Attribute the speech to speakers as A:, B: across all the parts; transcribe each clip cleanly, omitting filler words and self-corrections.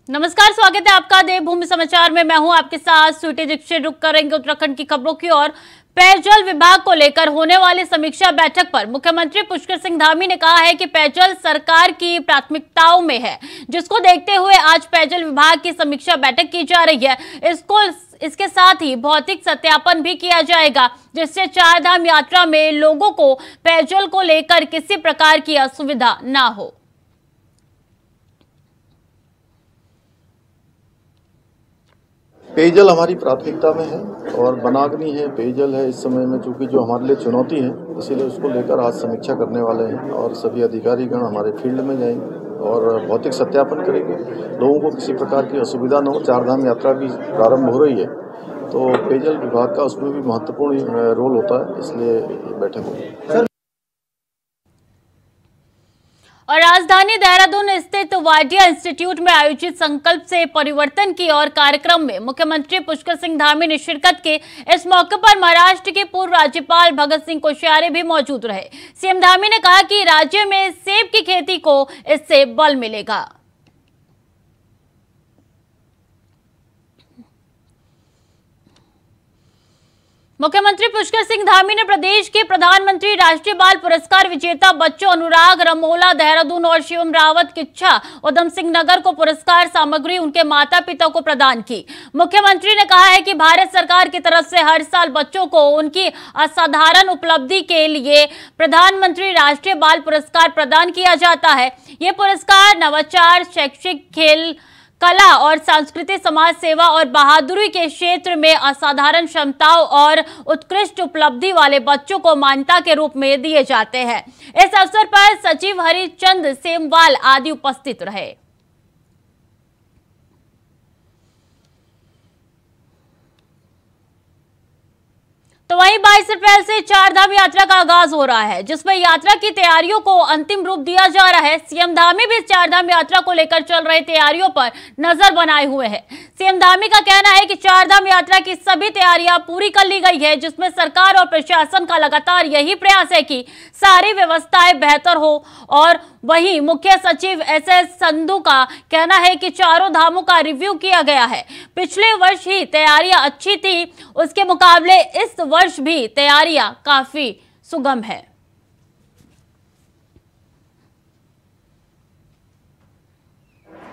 A: नमस्कार, स्वागत है आपका देवभूमि समाचार में। मैं हूं आपके साथ स्वीटी दीक्षित। रुक करेंगे उत्तराखंड की खबरों की ओर। पेयजल विभाग को लेकर होने वाली समीक्षा बैठक पर मुख्यमंत्री पुष्कर सिंह धामी ने कहा है कि पेयजल सरकार की प्राथमिकताओं में है, जिसको देखते हुए आज पेयजल विभाग की समीक्षा बैठक की जा रही है। इसके साथ ही भौतिक सत्यापन भी किया जाएगा, जिससे चारधाम यात्रा में लोगों को पेयजल को लेकर किसी प्रकार की असुविधा ना हो।
B: पेयजल हमारी प्राथमिकता में है और बनाग्नि है, पेयजल है इस समय में, चूँकि जो हमारे लिए चुनौती है, इसीलिए उसको लेकर आज समीक्षा करने वाले हैं और सभी अधिकारीगण हमारे फील्ड में जाएंगे और भौतिक सत्यापन करेंगे। लोगों को किसी प्रकार की असुविधा न हो। चारधाम यात्रा भी प्रारंभ हो रही है, तो पेयजल विभाग का उसमें भी महत्वपूर्ण रोल होता है, इसलिए बैठक होगी।
A: और राजधानी देहरादून स्थित वाडिया इंस्टीट्यूट में आयोजित संकल्प से परिवर्तन की ओर कार्यक्रम में मुख्यमंत्री पुष्कर सिंह धामी ने शिरकत की। इस मौके पर महाराष्ट्र के पूर्व राज्यपाल भगत सिंह कोश्यारी भी मौजूद रहे। सीएम धामी ने कहा कि राज्य में सेब की खेती को इससे बल मिलेगा। मुख्यमंत्री पुष्कर सिंह धामी ने प्रदेश के प्रधानमंत्री राष्ट्रीय बाल पुरस्कार विजेता बच्चों अनुराग रमोला देहरादून और शिवम रावत किच्छा उधम सिंह नगर को पुरस्कार सामग्री उनके माता पिता को प्रदान की। मुख्यमंत्री ने कहा है कि भारत सरकार की तरफ से हर साल बच्चों को उनकी असाधारण उपलब्धि के लिए प्रधानमंत्री राष्ट्रीय बाल पुरस्कार प्रदान किया जाता है। ये पुरस्कार नवाचार, शैक्षिक, खेल, कला और सांस्कृतिक, समाज सेवा और बहादुरी के क्षेत्र में असाधारण क्षमताओं और उत्कृष्ट उपलब्धि वाले बच्चों को मान्यता के रूप में दिए जाते हैं। इस अवसर पर सचिव हरिचंद सेमवाल आदि उपस्थित रहे। तो वहीं 22 अप्रैल से चारधाम यात्रा का आगाज हो रहा है, जिसमें यात्रा की तैयारियों को अंतिम रूप दिया जा रहा है। सीएम धामी भी चारधाम यात्रा को लेकर चल रही तैयारियों पर नजर बनाए हुए हैं। सीएम धामी का कहना है कि चारधाम यात्रा की सभी तैयारियां पूरी कर ली गई है, जिसमें सरकार और प्रशासन का लगातार यही प्रयास है कि सारी व्यवस्थाएं बेहतर हो। और वहीं मुख्य सचिव एसएस संधू का कहना है कि चारों धामों का रिव्यू किया गया है। पिछले वर्ष ही तैयारियां अच्छी थी, उसके मुकाबले इस वर्ष भी तैयारियां काफी सुगम है।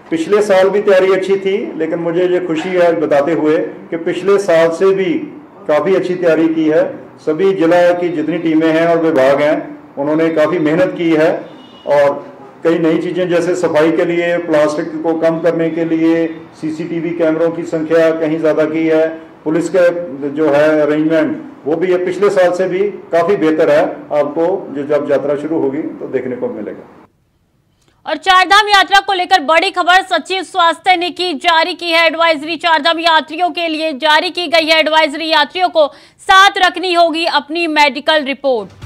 C: पिछले साल भी तैयारी अच्छी थी, लेकिन मुझे ये खुशी है बताते हुए कि पिछले साल से भी काफी अच्छी तैयारी की है। सभी जिला की जितनी टीमें हैं और विभाग हैं, उन्होंने काफी मेहनत की है और कई नई चीजें जैसे सफाई के लिए, प्लास्टिक को कम करने के लिए सीसीटीवी कैमरों की संख्या कहीं ज्यादा की है। पुलिस का जो है अरेंजमेंट वो भी है, पिछले साल से भी काफी बेहतर है। आपको जो जब यात्रा शुरू होगी तो देखने को मिलेगा।
A: और चारधाम यात्रा को लेकर बड़ी खबर सचिव स्वास्थ्य ने जारी की है एडवाइजरी। चारधाम यात्रियों के लिए जारी की गई है एडवाइजरी। यात्रियों को साथ रखनी होगी अपनी मेडिकल रिपोर्ट।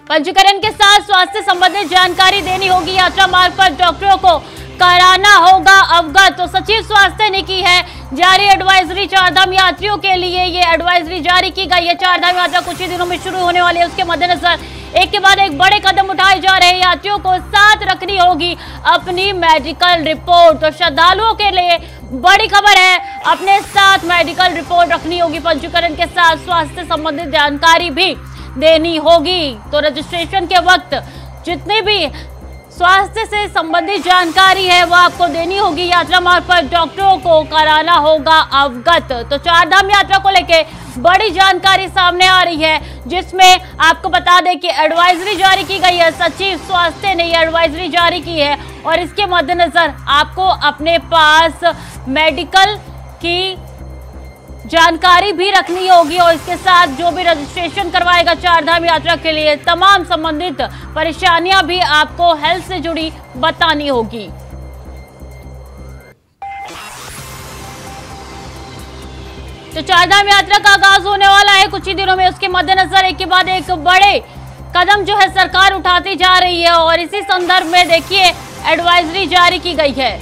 A: पंजीकरण के साथ स्वास्थ्य संबंधित जानकारी देनी होगी। यात्रा मार्ग पर डॉक्टरों को कराना होगा अवगत। तो सचिव स्वास्थ्य ने की है जारी एडवाइजरी। चारधाम यात्रियों के लिए ये एडवाइजरी जारी की गई है। चारधाम यात्रा कुछ ही दिनों में शुरू होने वाली है, उसके मद्देनजर एक के बाद एक बड़े कदम उठाए जा रहे हैं। यात्रियों को साथ रखनी होगी अपनी मेडिकल रिपोर्ट। तो श्रद्धालुओं के लिए बड़ी खबर है, अपने साथ मेडिकल रिपोर्ट रखनी होगी। पंजीकरण के साथ स्वास्थ्य संबंधित जानकारी भी देनी होगी। तो रजिस्ट्रेशन के वक्त जितनी भी स्वास्थ्य से संबंधित जानकारी है वो आपको देनी होगी। यात्रा मार्ग पर डॉक्टरों को कराना होगा अवगत। तो चारधाम यात्रा को लेके बड़ी जानकारी सामने आ रही है, जिसमें आपको बता दें कि एडवाइजरी जारी की गई है। सचिव स्वास्थ्य ने ये एडवाइजरी जारी की है और इसके मद्देनजर आपको अपने पास मेडिकल की जानकारी भी रखनी होगी और इसके साथ जो भी रजिस्ट्रेशन करवाएगा चारधाम यात्रा के लिए तमाम संबंधित परेशानियां भी आपको हेल्थ से जुड़ी बतानी होगी। तो चारधाम यात्रा का आगाज होने वाला है कुछ ही दिनों में, उसके मद्देनजर एक के बाद एक बड़े कदम जो है सरकार उठाती जा रही है और इसी संदर्भ में देखिए एडवाइजरी जारी की गई है।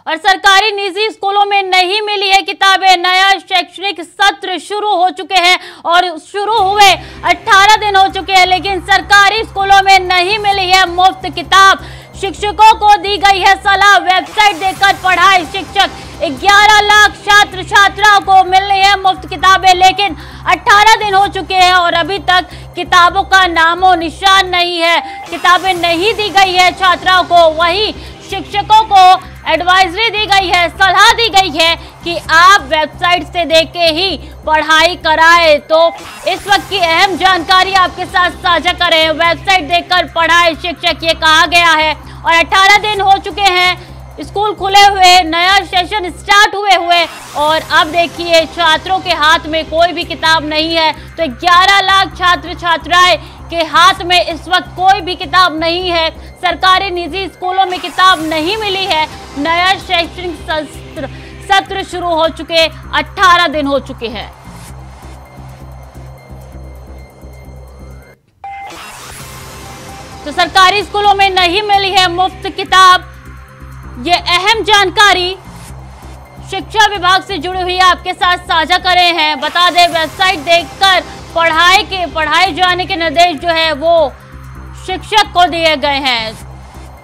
A: और सरकारी निजी स्कूलों में नहीं मिली है किताबें। नया शैक्षणिक सत्र शुरू हो चुके हैं और शुरू हुए 18 दिन हो चुके हैं, लेकिन सरकारी स्कूलों में नहीं मिली है मुफ्त किताब। शिक्षकों को दी गई है सलाह, वेबसाइट देखकर पढ़ाए शिक्षक। 11 लाख छात्र छात्राओं को मिल रही है मुफ्त किताबें, लेकिन 18 दिन हो चुके हैं और अभी तक किताबों का नामो निशान नहीं है। किताबें नहीं दी गई है छात्राओं को, वहीं शिक्षकों को एडवाइजरी दी गई है, सलाह दी गई है कि आप वेबसाइट से देख के ही पढ़ाई कराएं। तो इस वक्त की अहम जानकारी आपके साथ साझा करें। वेबसाइट देखकर पढ़ाए शिक्षक, ये कहा गया है। और 18 दिन हो चुके हैं स्कूल खुले हुए, नया सेशन स्टार्ट हुए और अब देखिए छात्रों के हाथ में कोई भी किताब नहीं है। तो 11 लाख छात्र छात्राएं के हाथ में इस वक्त कोई भी किताब नहीं है। सरकारी निजी स्कूलों में किताब नहीं मिली है। नया शैक्षणिक सत्र शुरू हो चुके 18 दिन हो चुके हैं। तो सरकारी स्कूलों में नहीं मिली है मुफ्त किताब। ये अहम जानकारी शिक्षा विभाग से जुड़ी हुई आपके साथ साझा कर रहे हैं। बता दें, वेबसाइट देखकर पढ़ाए जाने के निर्देश जो है वो शिक्षक को दिए गए हैं।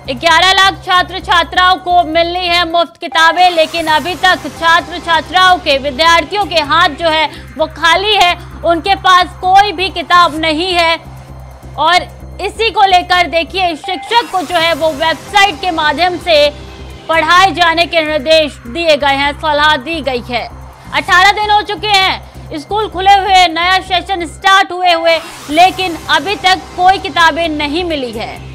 A: 11 लाख छात्र छात्राओं को मिलनी है मुफ्त किताबें, लेकिन अभी तक छात्र छात्राओं के, विद्यार्थियों के हाथ जो है वो खाली है, उनके पास कोई भी किताब नहीं है। और इसी को लेकर देखिए शिक्षक को जो है वो वेबसाइट के माध्यम से पढ़ाए जाने के निर्देश दिए गए हैं, सलाह दी गई है। 18 दिन हो चुके हैं स्कूल खुले हुए, नया सेशन स्टार्ट हुए, लेकिन अभी तक कोई किताबें नहीं मिली है।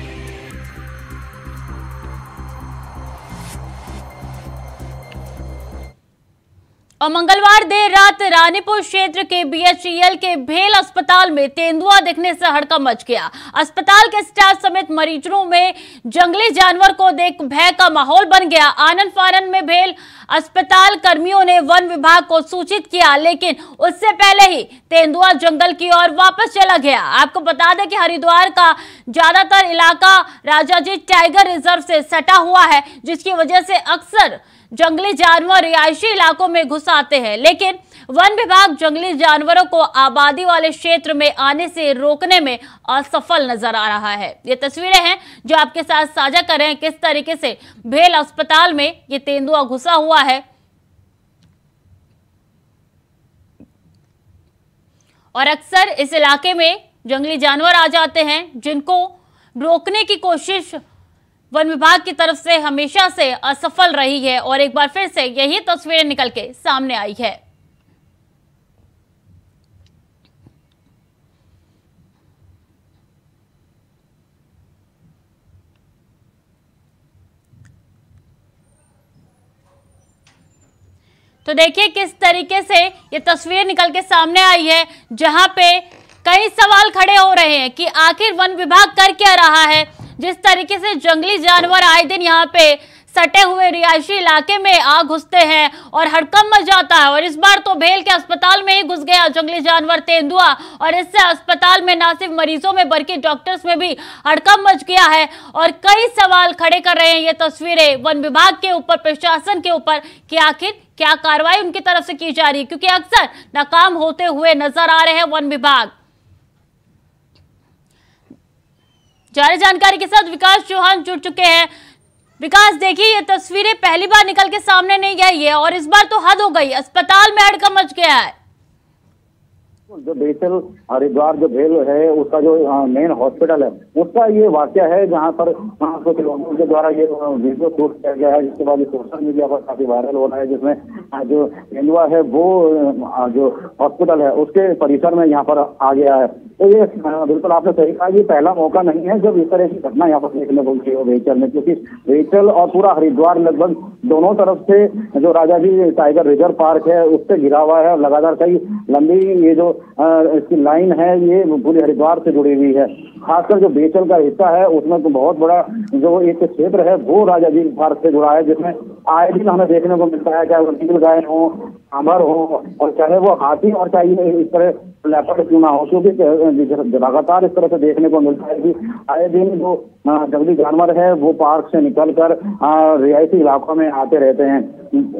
A: और मंगलवार देर रात रानीपुर क्षेत्र के बीएचईएल के भेल अस्पताल में तेंदुआ दिखने से हड़कंप मच गया। अस्पताल के स्टाफ समेत मरीजों में जंगली जानवर को देख भय का माहौल बन गया। आनंद फानन में भेल अस्पताल कर्मियों ने वन विभाग को सूचित किया, लेकिन उससे पहले ही तेंदुआ जंगल की ओर वापस चला गया। आपको बता दें कि हरिद्वार का ज्यादातर इलाका राजाजी टाइगर रिजर्व से सटा हुआ है, जिसकी वजह से अक्सर जंगली जानवर रिहायशी इलाकों में घुस आते हैं, लेकिन वन विभाग जंगली जानवरों को आबादी वाले क्षेत्र में आने से रोकने में असफल नजर आ रहा है। ये तस्वीरें हैं जो आपके साथ साझा कर रहे हैं, किस तरीके से भेल अस्पताल में ये तेंदुआ घुसा हुआ है। और अक्सर इस इलाके में जंगली जानवर आ जाते हैं, जिनको रोकने की कोशिश वन विभाग की तरफ से हमेशा से असफल रही है और एक बार फिर से यही तस्वीरें निकल के सामने आई है। तो देखिए किस तरीके से ये तस्वीर निकल के सामने आई है, जहां पे कई सवाल खड़े हो रहे हैं कि आखिर वन विभाग कर क्या रहा है। जिस तरीके से जंगली जानवर आए दिन यहाँ पे सटे हुए रिहायशी इलाके में आ घुसते हैं और हड़कंप मच जाता है, और इस बार तो भेल के अस्पताल में ही घुस गया जंगली जानवर तेंदुआ, और इससे अस्पताल में न सिर्फ मरीजों में बल्कि डॉक्टर्स में भी हड़कंप मच गया है। और कई सवाल खड़े कर रहे हैं ये तस्वीरें वन विभाग के ऊपर, प्रशासन के ऊपर, कि आखिर क्या कार्रवाई उनकी तरफ से की जा रही है, क्योंकि अक्सर नाकाम होते हुए नजर आ रहे हैं वन विभाग। जारी जानकारी के साथ विकास चौहान जुड़ चुके हैं। विकास, देखिए ये तस्वीरें पहली बार निकल के सामने नहीं आई है और इस बार तो हद हो गई, अस्पताल में हड़कंप मच गया है।
D: जो बेसल हरिद्वार जो भेल है उसका जो मेन हॉस्पिटल है उसका ये वाक्य है, जहाँ पर कुछ लोगों के द्वारा ये वीडियो शूट किया गया है, जिसके बाद सोशल मीडिया पर काफी वायरल हो रहा है, जिसमें जो तेंदुआ है वो जो हॉस्पिटल है उसके परिसर में यहाँ पर आ गया है। तो ये बिल्कुल आपने सही कहा, ये पहला मौका नहीं है जब इस तरह की घटना यहाँ पर देखने को मिली हो बेचल में, क्योंकि बेचल और पूरा हरिद्वार लगभग दोनों तरफ से जो राजाजी टाइगर रिजर्व पार्क है उससे घिरा हुआ है। लगातार कई लंबी ये जो इसकी लाइन है ये पूरी हरिद्वार से जुड़ी हुई है। खासकर जो बेचल का हिस्सा है उसमें तो बहुत बड़ा जो एक क्षेत्र है वो राजाधीन पार्क से जुड़ा है, जिसमें आए दिन हमें देखने को मिलता है, चाहे वो नील गाय हो, सांभर हो और चाहे वो हाथी और चाहे इस तरह लेपर्ड क्यों ना हो, क्योंकि लगातार इस तरह से देखने को मिलता है कि आए दिन जो जंगली जानवर है वो पार्क से निकलकर रिहायशी इलाकों में आते रहते हैं।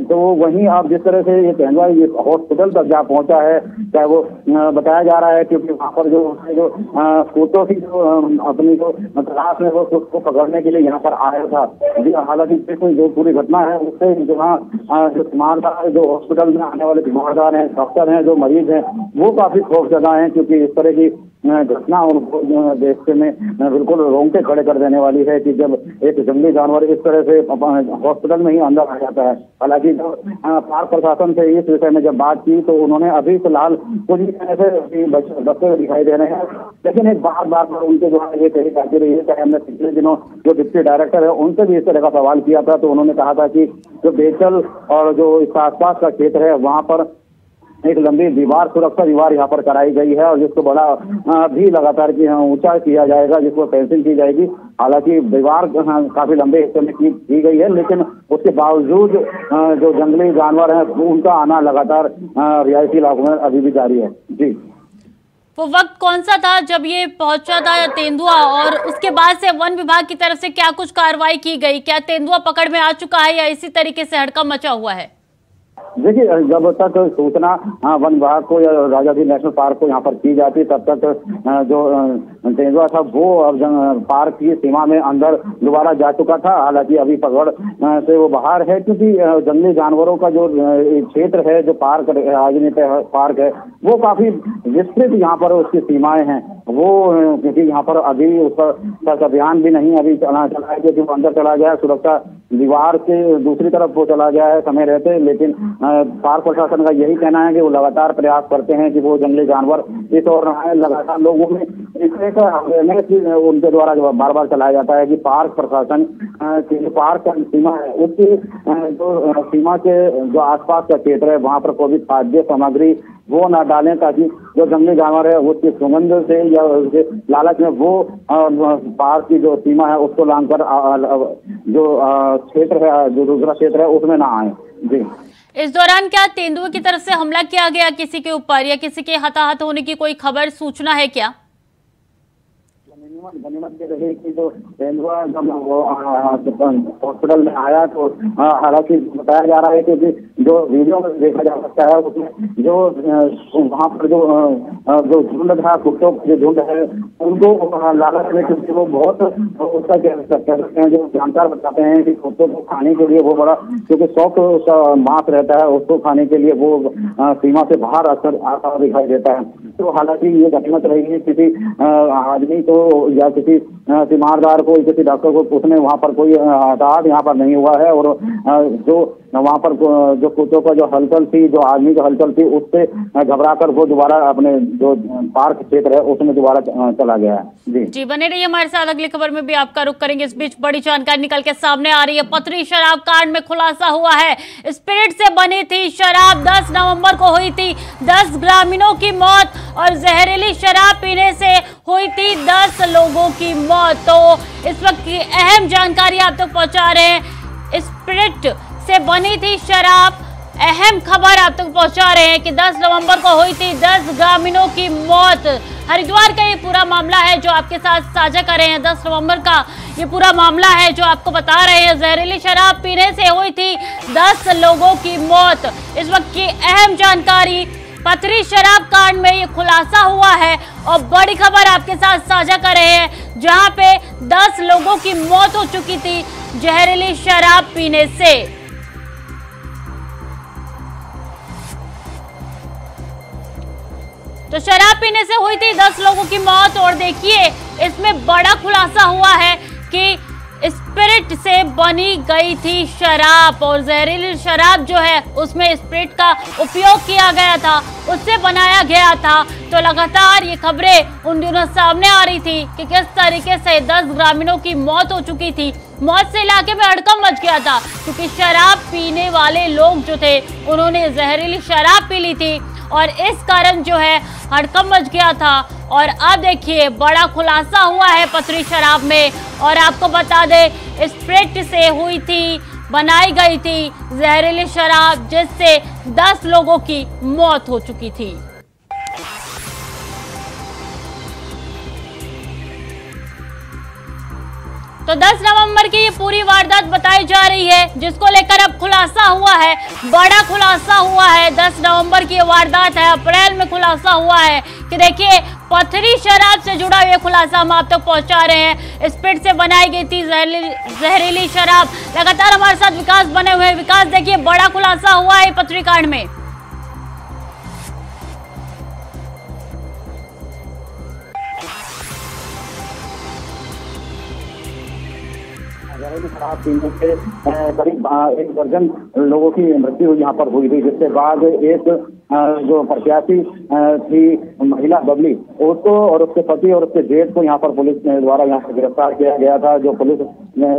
D: तो वहीं आप जिस तरह से ये तेंदुआ हॉस्पिटल तक जा पहुंचा है, चाहे वो बताया जा रहा है क्योंकि वहाँ पर जो कुत्तों की जो अपनी जो तलाश में वो उसको पकड़ने के लिए यहाँ पर आया था। हालांकि जो पूरी घटना है उससे जहाँ जो तीमारदार जो हॉस्पिटल में आने वाले तीमारदार हैं, डॉक्टर हैं, जो मरीज हैं, वो काफी खौफजदा हैं, क्योंकि इस तरह की घटना उनको देखने में बिल्कुल रोंगटे खड़े कर देने वाली है कि जब एक जंगली जानवर इस तरह से हॉस्पिटल में ही अंदर आ जाता है। हालांकि जब पार्क प्रशासन से इस विषय में जब बात की तो उन्होंने अभी फिलहाल कुछ भी ऐसे बच्चे दिखाई दे रहे हैं, लेकिन एक बार उनके द्वारा ये कही जाती रही है। चाहे हमने पिछले दिनों जो डिप्टी डायरेक्टर है उनसे भी इस तरह का सवाल किया था, तो उन्होंने कहा था कि जो बेचल और जो इसका आसपास का क्षेत्र है वहाँ पर एक लंबी दीवार, सुरक्षा दीवार यहाँ पर कराई गई है और जिसको बड़ा भी लगातार ऊंचा किया जाएगा, जिसको फेंसिंग की जाएगी। हालांकि दीवार काफी लंबे हिस्से में की गई है, लेकिन उसके बावजूद जो जंगली जानवर हैं उनका आना लगातार रिहायशी इलाकों में अभी भी जारी है। जी,
A: वो वक्त कौन सा था जब ये पहुंचा था तेंदुआ, और उसके बाद से वन विभाग की तरफ से क्या कुछ कार्रवाई की गई? क्या तेंदुआ पकड़ में आ चुका है या इसी तरीके से हड़कंप मचा हुआ है?
D: देखिए, जब तक सूचना वन विभाग को या राजाधीन नेशनल पार्क को यहाँ पर की जाती तब तक जो तेंदुआ था वो अब पार्क की सीमा में अंदर दोबारा जा चुका था। हालांकि अभी पगड़ से वो बाहर है, क्योंकि जंगली जानवरों का जो क्षेत्र है, जो पार्क पार्क है, वो काफी विस्तृत यहाँ पर उसकी सीमाएं हैं। वो क्योंकि यहाँ पर अभी उसका अभियान भी नहीं अभी चला है, क्योंकि वो अंदर चला गया है, सुरक्षा दीवार के दूसरी तरफ वो चला गया है समय रहते। लेकिन पार्क प्रशासन का यही कहना है कि वो लगातार प्रयास करते हैं कि वो जंगली जानवर इस ओर न आए। लगातार लोगों में इस तरह का अवेयरनेस उनके द्वारा जो बार बार चलाया जाता है कि पार्क प्रशासन की जो पार्क का सीमा है उसकी जो सीमा के जो आसपास का क्षेत्र है वहाँ पर कोई भी खाद्य सामग्री वो न डालें, ताकि जो जंगली जानवर है उसकी सुगंध से या उसके लालच में वो पार्क की जो सीमा है उसको लांघकर जो क्षेत्र है, जो दूसरा क्षेत्र है, उसमें ना आए। जी,
A: इस दौरान क्या तेंदुए की तरफ से हमला किया गया किसी के ऊपर, या किसी के हताहत होने की कोई खबर सूचना है क्या?
D: गनीमत ये रही कि जो तेंदुआ जब हॉस्पिटल में आया तो हालांकि बताया जा रहा है कि जो वीडियो में देखा जा सकता है उसमें जो वहाँ पर जो झुंड था, कुत्तों जो झुंड है, उनको लालच में, क्योंकि वो बहुत उसका कह सकते हैं, जो जानकार बताते हैं कि कुत्तों को खाने के लिए वो बड़ा, क्योंकि सॉफ्ट उसका मांस रहता है, उसको खाने के लिए वो सीमा से बाहर अक्सर आता दिखाई देता है। तो हालांकि ये गनीमत रही है किसी आदमी को या किसी तीमारदार को, किसी डॉक्टर को पूछने वहाँ पर कोई हताहत यहाँ पर नहीं हुआ है। और जो वहाँ पर जो कुत्तों का जो हलचल थी, जो आदमी की हलचल थी, उससे घबराकर वो दोबारा अपने जो पार्क क्षेत्र है उसमें दोबारा चला गया है। जी,
A: बने रहिए हमारे साथ, अगली खबर में भी आपका रुख करेंगे। इस बीच बड़ी जानकारी निकल के सामने आ रही है। पथरी शराब कांड में खुलासा हुआ है, स्पिरिट से बनी थी शराब, 10 नवंबर को हुई थी 10 ग्रामीणों की मौत, और जहरीली शराब पीने से हुई थी 10 लोगों की मौत। तो इस वक्त की अहम जानकारी आप तक पहुंचा रहे हैं। स्पिरिट से बनी थी शराब, अहम खबर आप तक पहुंचा रहे हैं कि 10 नवंबर को हुई थी 10 ग्रामीणों की मौत। हरिद्वार का ये पूरा मामला है जो आपके साथ साझा कर रहे हैं। 10 नवंबर का ये पूरा मामला है जो आपको बता रहे हैं। जहरीली शराब पीने से हुई थी 10 लोगों की मौत। इस वक्त की अहम जानकारी, पथरी शराब कांड में ये खुलासा हुआ है और बड़ी खबर आपके साथ साझा कर रहे हैं, जहां पे 10 लोगों की मौत हो चुकी थी जहरीली शराब पीने से। तो शराब पीने से हुई थी 10 लोगों की मौत, और देखिए इसमें बड़ा खुलासा हुआ है कि स्पिरिट से बनी गई थी शराब, और जहरीली शराब जो है उसमें स्पिरिट का उपयोग किया गया था, उससे बनाया गया था। तो लगातार ये खबरें उन दिनों सामने आ रही थी कि किस तरीके से 10 ग्रामीणों की मौत हो चुकी थी। मौत से इलाके में हड़कंप मच गया था, क्योंकि शराब पीने वाले लोग जो थे उन्होंने जहरीली शराब पी ली थी और इस कारण जो है हड़कंप मच गया था। और अब देखिए बड़ा खुलासा हुआ है पथरी शराब में। और आपको बता दें स्प्रिट से हुई थी, बनाई गई थी जहरीली शराब, जिससे 10 लोगों की मौत हो चुकी थी। तो 10 नवंबर की ये पूरी वारदात बताई जा रही है, जिसको लेकर अब खुलासा हुआ है, बड़ा खुलासा हुआ है। 10 नवंबर की ये वारदात है, अप्रैल में खुलासा हुआ है कि देखिए पथरी शराब से जुड़ा ये खुलासा हम आप तक पहुंचा रहे हैं। स्प्रिट से बनाई गई थी जहरीली शराब। लगातार हमारे साथ विकास बने हुए हैं। विकास, देखिए बड़ा खुलासा हुआ है पथरी कांड में।
D: जहरीली शराब पीने से करीब 1 दर्जन लोगों की मृत्यु यहाँ पर हुई थी, जिसके बाद एक जो प्रत्याशी थी महिला बबली, उसको और उसके पति और उसके जेठ को यहाँ पर पुलिस द्वारा यहाँ पर गिरफ्तार किया गया था। जो पुलिस ने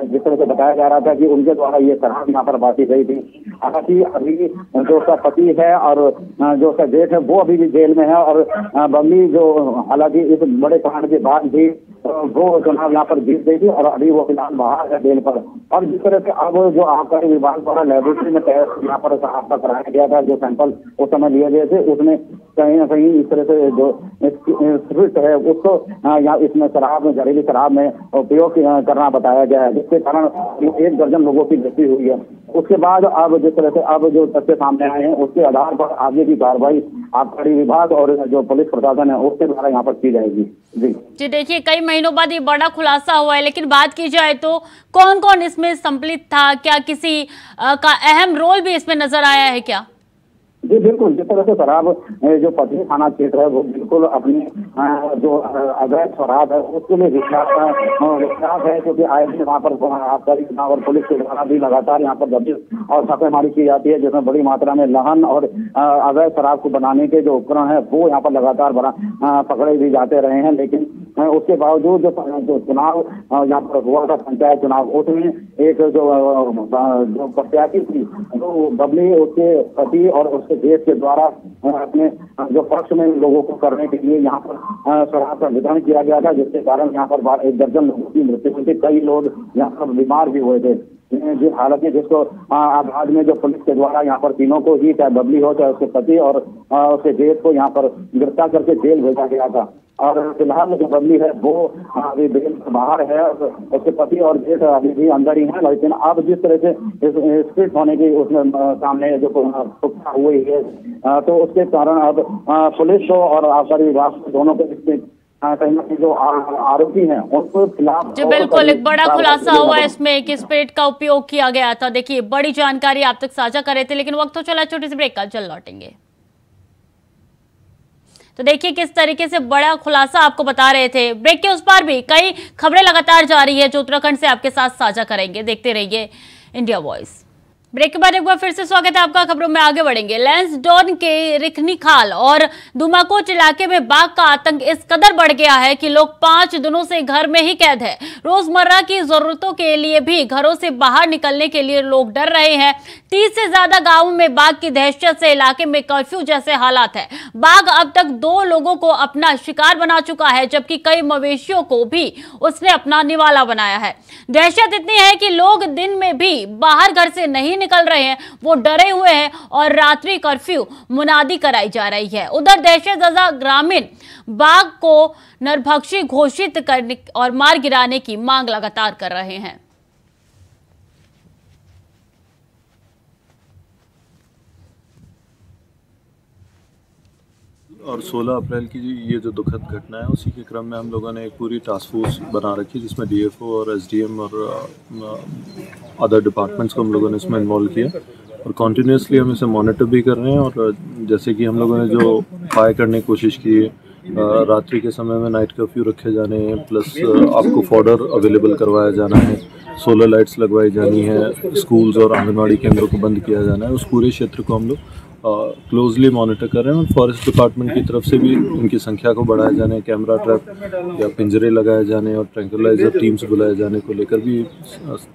D: जिस तरह से बताया जा रहा था कि उनके द्वारा ये शराब यहाँ पर बांटी गई थी। हालांकि अभी जो उसका पति है और जो उसका जेठ है वो अभी भी जेल में है, और बबली जो हालांकि इस बड़े कांड के बाद भी वो चुनाव यहाँ पर जीत गई थी और अभी वो फिलहाल बाहर है बेल पर। और जिस तरह से अब जो आबकारी विभाग द्वारा लेबोरेटरी में टेस्ट यहाँ पर शराब का कराया गया था, जो सैंपल उस समय लिए गए थे, उसमें कहीं ना कहीं इस तरह से जो स्प्रिट है उसको यहाँ इसमें शराब में, जहरीली शराब में उपयोग करना बताया गया है, जिसके कारण 1 दर्जन लोगों की मृत्यु हुई है। उसके बाद अब जिस तरह से अब जो तथ्य सामने आए हैं उसके आधार पर आगे की कार्रवाई आबकारी विभाग और जो पुलिस प्रशासन है उसके द्वारा यहाँ पर की जाएगी। जी
A: देखिए कई महीनों बाद ये बड़ा खुलासा हुआ है, लेकिन बात की जाए तो कौन कौन इसमें सम्मिलित था? क्या किसी का अहम रोल भी इसमें नजर आया है क्या?
D: जी बिल्कुल, जिस तरह से शराब जो पथरी थाना क्षेत्र है वो बिल्कुल अपनी जो अवैध शराब है उसके लिए विख्यात है, क्योंकि आए दिन वहाँ पर आबकारी विभाग और पुलिस के द्वारा भी लगातार यहाँ पर दबिश और छापेमारी की जाती है, जिसमें बड़ी मात्रा में लहन और अवैध शराब को बनाने के जो उपकरण है वो यहाँ पर लगातार पकड़े भी जाते रहे हैं। लेकिन उसके बावजूद जो चुनाव यहाँ पर हुआ था, पंचायत चुनाव, उसमें एक जो प्रत्याशी थी जो बबली, उसके पति और उसके देश के द्वारा अपने जो पक्ष में लोगों को करने के लिए यहाँ पर शराब का वितरण किया गया था, जिसके कारण यहाँ पर 1 दर्जन लोगों की मृत्यु हुई थी। कई लोग यहाँ पर बीमार भी हुए थे। हालांकि जिसको बाद में जो पुलिस के द्वारा यहाँ पर तीनों को ही, चाहे बबली हो चाहे उसके पति और उसके जेठ को यहाँ पर गिरफ्तार करके जेल भेजा गया था। और फिलहाल जो बबली है वो अभी बेल से बाहर है, उसके पति और जेठ अभी भी अंदर ही है। लेकिन अब जिस तरह से स्प्रिट होने की उसमें सामने जो पुख्ता हुई है, तो उसके कारण अब पुलिस को और आबकारी विभाग दोनों को कहीं ना कहीं जो आरोपी हैं उनको खिलाफ
A: जी बिल्कुल एक बड़ा खुलासा हुआ है इसमें कि स्प्रिट का उपयोग किया गया था। देखिए बड़ी जानकारी आप तक साझा कर रहे थे, लेकिन वक्त तो चला छोटी सी ब्रेक का, जल्द लौटेंगे। तो देखिए किस तरीके से बड़ा खुलासा आपको बता रहे थे। ब्रेक के उस पार भी कई खबरें लगातार जारी है जो उत्तराखंड से आपके साथ साझा करेंगे। देखते रहिए इंडिया वॉइस। ब्रेक के बाद एक बार फिर से स्वागत है आपका। खबरों में आगे बढ़ेंगे। लैंसडौन के रिखनीखाल और दुमाकोट इलाके में बाघ का आतंक इस कदर बढ़ गया है कि लोग 5 दिनों से घर में ही कैद है। रोजमर्रा की जरूरतों के लिए भी घरों से बाहर निकलने के लिए लोग डर रहे हैं। 30 से ज्यादा गांवों में बाघ की दहशत से इलाके में कर्फ्यू जैसे हालात है। बाघ अब तक 2 लोगों को अपना शिकार बना चुका है, जबकि कई मवेशियों को भी उसने अपना निवाला बनाया है। दहशत इतनी है कि लोग दिन में भी बाहर घर से नहीं निकल रहे हैं, वो डरे हुए हैं और रात्रि कर्फ्यू मुनादी कराई जा रही है। उधर दहशतज़दा ग्रामीण बाघ को नरभक्षी घोषित करने और मार गिराने की मांग लगातार कर रहे हैं।
E: और 16 अप्रैल की ये जो दुखद घटना है उसी के क्रम में हम लोगों ने एक पूरी टास्क फोर्स बना रखी है, जिसमें डीएफओ और एसडीएम और अदर डिपार्टमेंट्स को हम लोगों ने इसमें इन्वॉल्व किया और कॉन्टीन्यूसली हम इसे मॉनिटर भी कर रहे हैं। और जैसे कि हम लोगों ने जो उपाय करने की कोशिश की है, रात्रि के समय में नाइट कर्फ्यू रखे जाने हैं, प्लस आपको फॉडर अवेलेबल करवाया जाना है, सोलर लाइट्स लगवाई जानी है, स्कूल्स और आंगनवाड़ी केंद्रों को बंद किया जाना है। उस पूरे क्षेत्र को हम लोग क्लोजली मॉनिटर कर रहे हैं और फॉरेस्ट डिपार्टमेंट की तरफ से भी उनकी संख्या को बढ़ाया जाने, कैमरा ट्रैप या पिंजरे लगाए जाने और ट्रैंकुलाइजर टीम्स बुलाए जाने को लेकर भी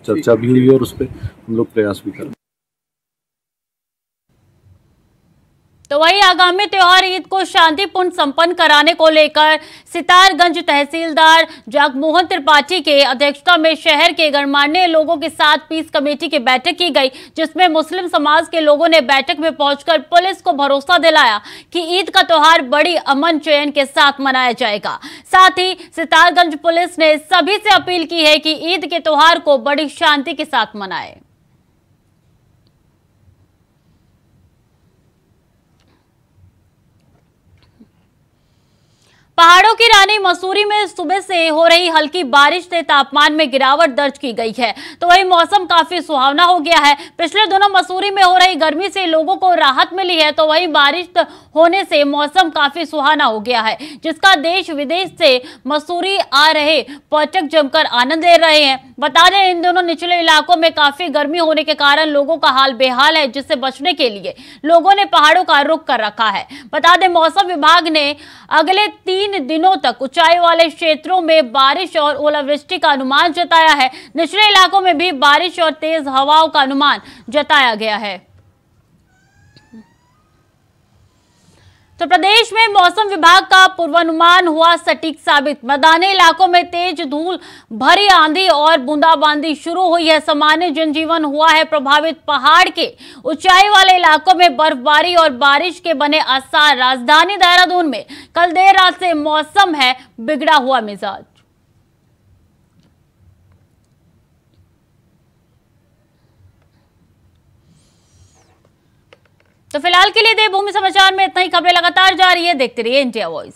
E: चर्चा भी हुई है और उस पर हम लोग प्रयास भी कर रहे हैं।
A: तो वही आगामी त्योहार ईद को शांतिपूर्ण संपन्न कराने को लेकर सितारगंज तहसीलदार जगमोहन त्रिपाठी के अध्यक्षता में शहर के गणमान्य लोगों के साथ पीस कमेटी की बैठक की गई, जिसमें मुस्लिम समाज के लोगों ने बैठक में पहुंचकर पुलिस को भरोसा दिलाया कि ईद का त्योहार बड़ी अमन चैन के साथ मनाया जाएगा। साथ ही सितारगंज पुलिस ने सभी से अपील की है कि ईद के त्योहार को बड़ी शांति के साथ मनाए। पहाड़ों की रानी मसूरी में सुबह से हो रही हल्की बारिश से तापमान में गिरावट दर्ज की गई है, तो वही मौसम काफी सुहावना हो गया है। पिछले दिनों मसूरी में हो रही गर्मी से लोगों को राहत मिली है, तो वही बारिश होने से मौसम काफी सुहाना हो गया है, जिसका देश विदेश से मसूरी आ रहे पर्यटक जमकर आनंद ले रहे हैं। बता दें, इन दोनों निचले इलाकों में काफी गर्मी होने के कारण लोगों का हाल बेहाल है, जिससे बचने के लिए लोगों ने पहाड़ों का रुख कर रखा है। बता दें, मौसम विभाग ने अगले 3 दिनों तक ऊंचाई वाले क्षेत्रों में बारिश और ओलावृष्टि का अनुमान जताया है। निचले इलाकों में भी बारिश और तेज हवाओं का अनुमान जताया गया है। तो प्रदेश में मौसम विभाग का पूर्वानुमान हुआ सटीक साबित। मैदानी इलाकों में तेज धूल भरी आंधी और बूंदाबांदी शुरू हुई है। सामान्य जनजीवन हुआ है प्रभावित। पहाड़ के ऊंचाई वाले इलाकों में बर्फबारी और बारिश के बने आसार। राजधानी देहरादून में कल देर रात से मौसम है बिगड़ा हुआ मिजाज। तो फिलहाल के लिए देवभूमि समाचार में इतना ही। खबरें लगातार जारी है, देखते रहिए इंडिया वॉइस।